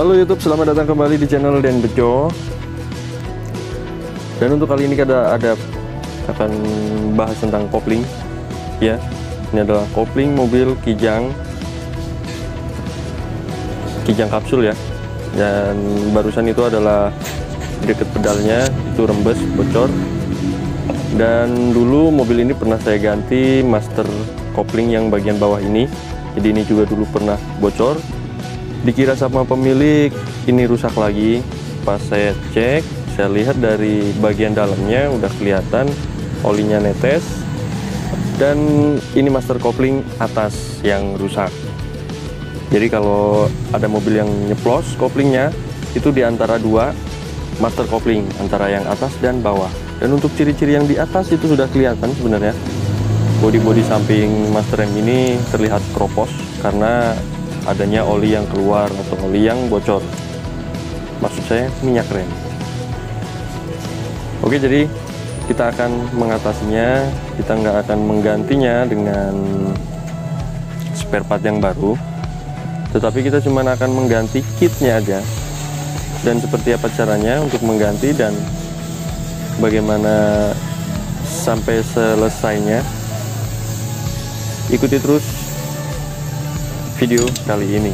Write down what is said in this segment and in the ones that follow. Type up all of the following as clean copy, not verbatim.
Halo YouTube, selamat datang kembali di channel Den Bejo. Dan untuk kali ini kita akan bahas tentang kopling. Ya, ini adalah kopling mobil Kijang kapsul ya. Dan barusan itu adalah deket pedalnya itu rembes, bocor. Dan dulu mobil ini pernah saya ganti master kopling yang bagian bawah ini. Jadi ini juga dulu pernah bocor. Dikira sama pemilik ini rusak lagi. Pas saya cek, saya lihat dari bagian dalamnya udah kelihatan olinya netes, dan ini master kopling atas yang rusak. Jadi kalau ada mobil yang nyeplos koplingnya itu di antara dua master kopling, antara yang atas dan bawah. Dan untuk ciri-ciri yang di atas itu sudah kelihatan sebenarnya. Bodi samping master rem ini terlihat kropos karena adanya oli yang keluar atau oli yang bocor, maksud saya minyak rem. Oke, jadi kita akan mengatasinya. Kita nggak akan menggantinya dengan spare part yang baru, tetapi kita cuma akan mengganti kitnya aja. Dan seperti apa caranya untuk mengganti dan bagaimana sampai selesainya, ikuti terus video kali ini.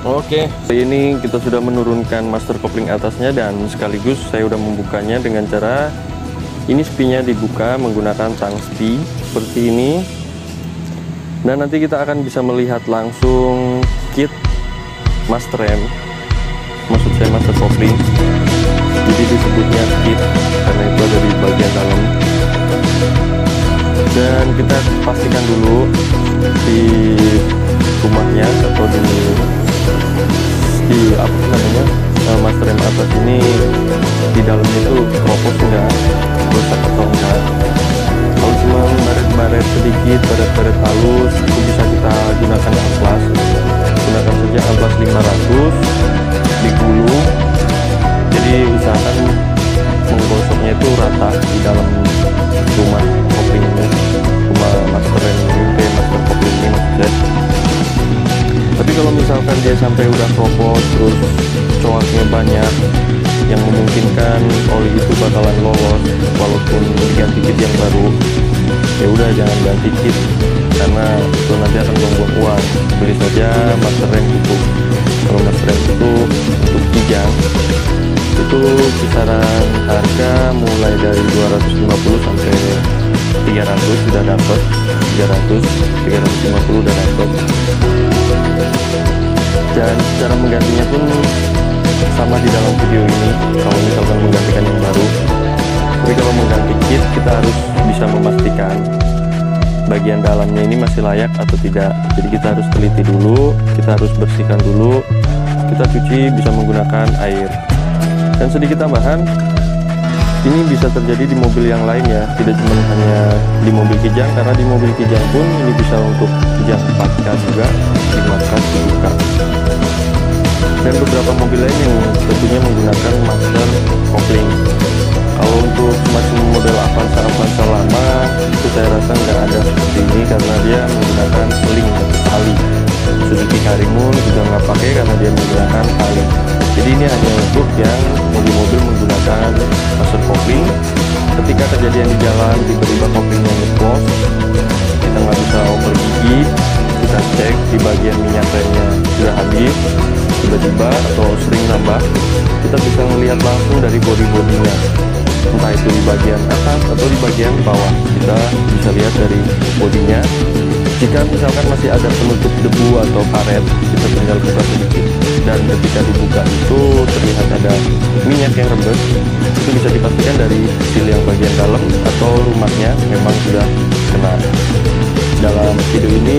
Oke, ini kita sudah menurunkan master kopling atasnya dan sekaligus saya sudah membukanya dengan cara ini. spinya dibuka menggunakan tang spi seperti ini, dan nanti kita akan bisa melihat langsung kit master rem, maksud saya master kopling. Jadi disebutnya kit karena itu ada di bagian dalam. Dan kita pastikan dulu di rumahnya atau di apa namanya master rem atas ini di dalamnya itu kropos enggak, rusak atau enggak. Kalau cuma baret-baret sedikit, baret-baret halus, itu bisa kita gunakan amplas. Gunakan saja amplas 500 digulung. Jadi usahakan menggosoknya itu rata di dalam rumah kopling ini, rumah master rem ini, master kopling ini maksudnya. Tapi kalau misalkan dia sampai udah kropos terus coaknya banyak yang memungkinkan oli itu bakalan lolos walaupun diganti kit yang baru, ya udah jangan ganti kit karena itu nanti akan buang-buang uang. Beli saja master rem cukup. Kalau master rem itu untuk Kijang itu kisaran harga mulai dari 250 sampai 300 sudah dapat, 350 udah dapat. Dan cara menggantinya pun sama di dalam video ini kalau misalkan menggantikan yang baru. Tapi kalau mengganti kit kita harus bisa memastikan bagian dalamnya ini masih layak atau tidak. Jadi kita harus teliti dulu, kita harus bersihkan dulu, kita cuci bisa menggunakan air. Dan sedikit tambahan, ini bisa terjadi di mobil yang lain ya, tidak cuma hanya di mobil Kijang, karena di mobil Kijang pun ini bisa untuk Kijang 4K juga, 5K, 7K. dan beberapa mobil lain yang tentunya menggunakan master kopling. Kalau untuk semacam model Avanza lama itu saya rasa nggak ada seperti ini karena dia menggunakan seling atau tali. Suzuki Karimun juga nggak pakai karena dia menggunakan tali. Jadi ini hanya untuk yang mobil-mobil menggunakan master kopling. Ketika kejadian di jalan tiba-tiba koplingnya ngeplos, kita nggak bisa oper gigi, kita cek di bagian minyak remnya sudah habis tiba-tiba atau sering nambah, kita bisa melihat langsung dari bodi-bodinya, entah itu di bagian atas atau di bagian bawah. Kita bisa lihat dari bodinya. Jika misalkan masih ada penutup debu atau karet, kita tinggal buka sedikit, dan ketika dibuka itu terlihat ada minyak yang rembes. Itu bisa dipastikan dari seal yang bagian dalam atau rumahnya memang sudah kena. Dalam video ini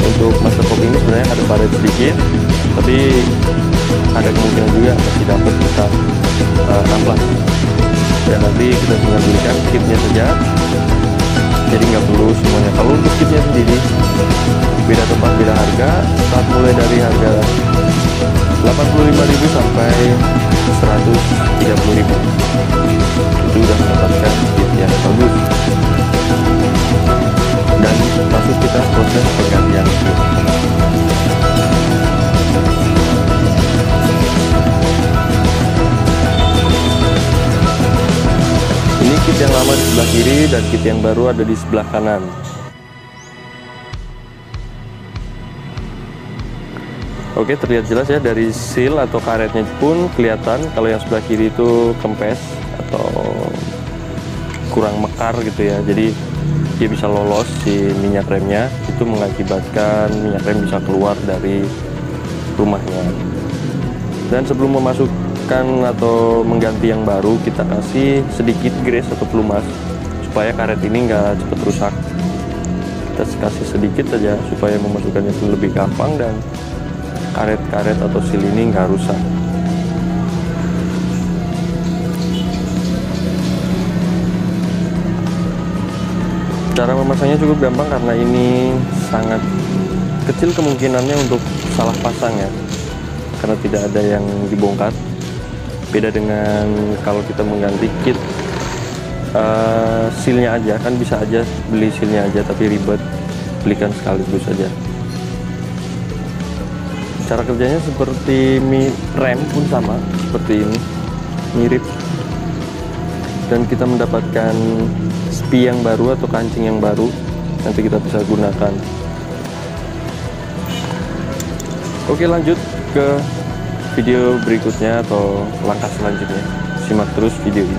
untuk master kopling ini sebenarnya ada karet sedikit, tapi ada kemungkinan juga masih dapat kita amplas. Dan nanti kita tinggal belikan kitnya saja, jadi nggak perlu semuanya. Kalau untuk kitnya sendiri beda tempat beda harga, saat mulai dari harga 85.000 sampai 130.000 itu udah mendapatkan kit yang bagus. Dan langsung kita proses penggantian kit. Ini kit yang lama di sebelah kiri dan kit yang baru ada di sebelah kanan. Oke, terlihat jelas ya dari seal atau karetnya pun kelihatan kalau yang sebelah kiri itu kempes atau kurang mekar gitu ya. Jadi dia bisa lolos si minyak remnya, itu mengakibatkan minyak rem bisa keluar dari rumahnya. Dan sebelum memasukkan atau mengganti yang baru, kita kasih sedikit grease atau pelumas supaya karet ini nggak cepat rusak. Kita kasih sedikit saja supaya memasukkannya lebih gampang dan karet-karet atau seal ini nggak rusak. Cara memasangnya cukup gampang karena ini sangat kecil kemungkinannya untuk salah pasang ya, karena tidak ada yang dibongkar. Beda dengan kalau kita mengganti kit sealnya aja, kan bisa aja beli sealnya aja tapi ribet, belikan sekaligus saja. Cara kerjanya seperti rem pun sama seperti ini, mirip, dan kita mendapatkan spi yang baru atau kancing yang baru, nanti kita bisa gunakan. Oke, lanjut ke video berikutnya atau langkah selanjutnya. Simak terus video ini.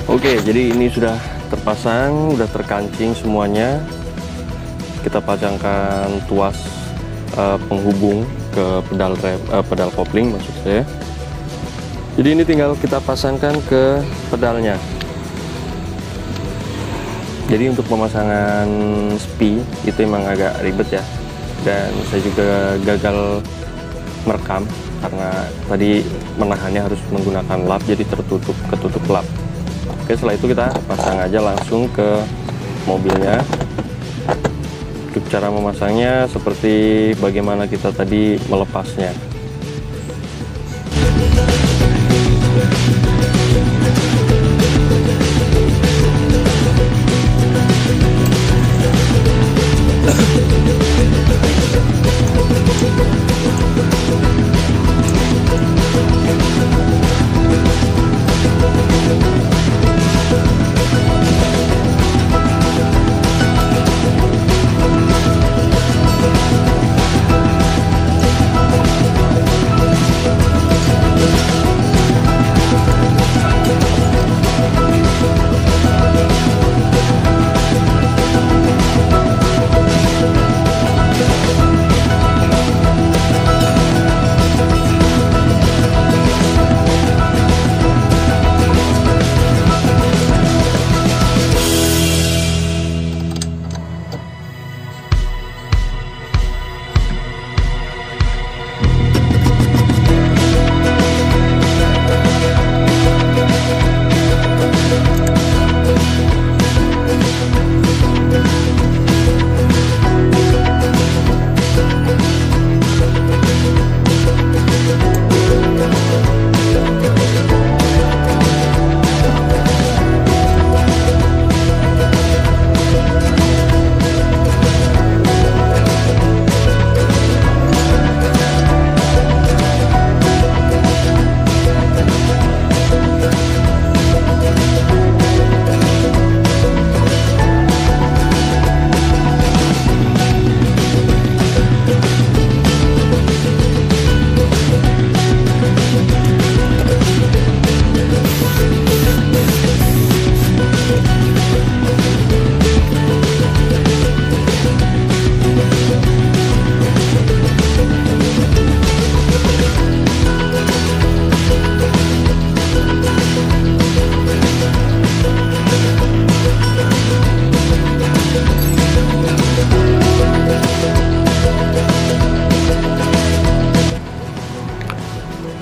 Oke, jadi ini sudah terpasang, sudah terkancing semuanya. Kita pasangkan tuas penghubung ke pedal rem, pedal kopling maksud saya. Jadi ini tinggal kita pasangkan ke pedalnya. Jadi untuk pemasangan spi itu emang agak ribet ya, dan saya juga gagal merekam karena tadi menahannya harus menggunakan lap, jadi ketutup lap. Oke, setelah itu kita pasang aja langsung ke mobilnya. Untuk cara memasangnya seperti bagaimana kita tadi melepasnya.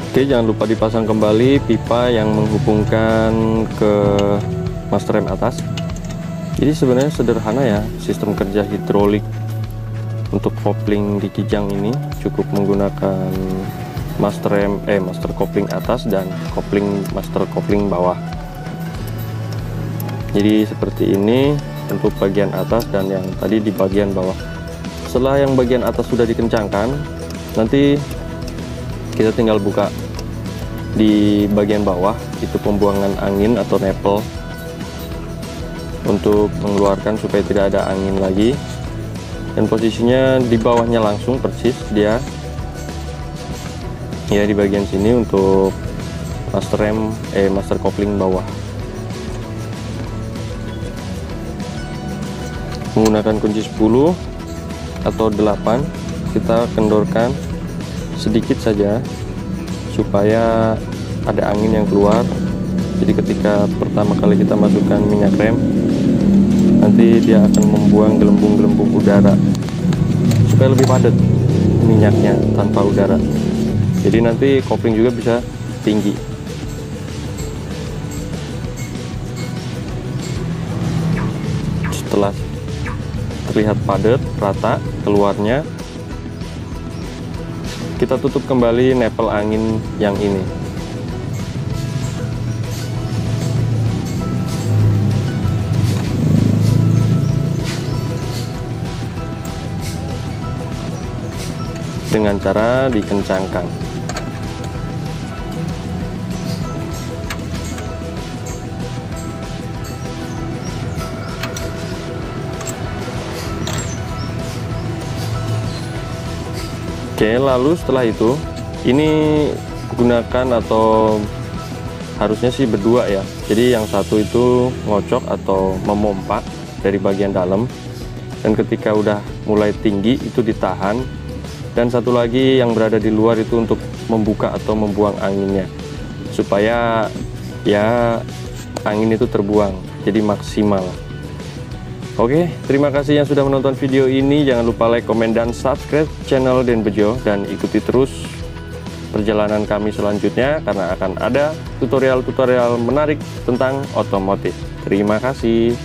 Oke, jangan lupa dipasang kembali pipa yang menghubungkan ke master rem atas. Jadi sebenarnya sederhana ya sistem kerja hidrolik untuk kopling di kijang ini. Cukup menggunakan master kopling atas dan master kopling bawah. Jadi seperti ini untuk bagian atas dan yang tadi di bagian bawah. Setelah yang bagian atas sudah dikencangkan, nanti kita tinggal buka di bagian bawah, itu pembuangan angin atau nipple, untuk mengeluarkan supaya tidak ada angin lagi. Dan posisinya di bawahnya langsung persis dia ya, di bagian sini untuk master kopling bawah. Menggunakan kunci 10 atau 8, kita kendorkan sedikit saja supaya ada angin yang keluar. Jadi ketika pertama kali kita masukkan minyak rem, nanti dia akan membuang gelembung-gelembung udara supaya lebih padat minyaknya tanpa udara. Jadi nanti kopling juga bisa tinggi. Setelah terlihat padat, rata keluarnya, kita tutup kembali nipple angin yang ini. Dengan cara dikencangkan. Oke, lalu setelah itu ini gunakan, atau harusnya sih berdua ya. Jadi yang satu itu ngocok atau memompa dari bagian dalam, dan ketika udah mulai tinggi itu ditahan, dan satu lagi yang berada di luar itu untuk membuka atau membuang anginnya, supaya ya angin itu terbuang jadi maksimal. Oke, terima kasih yang sudah menonton video ini. Jangan lupa like, komen, dan subscribe channel Den Bejo, dan ikuti terus perjalanan kami selanjutnya karena akan ada tutorial-tutorial menarik tentang otomotif. Terima kasih.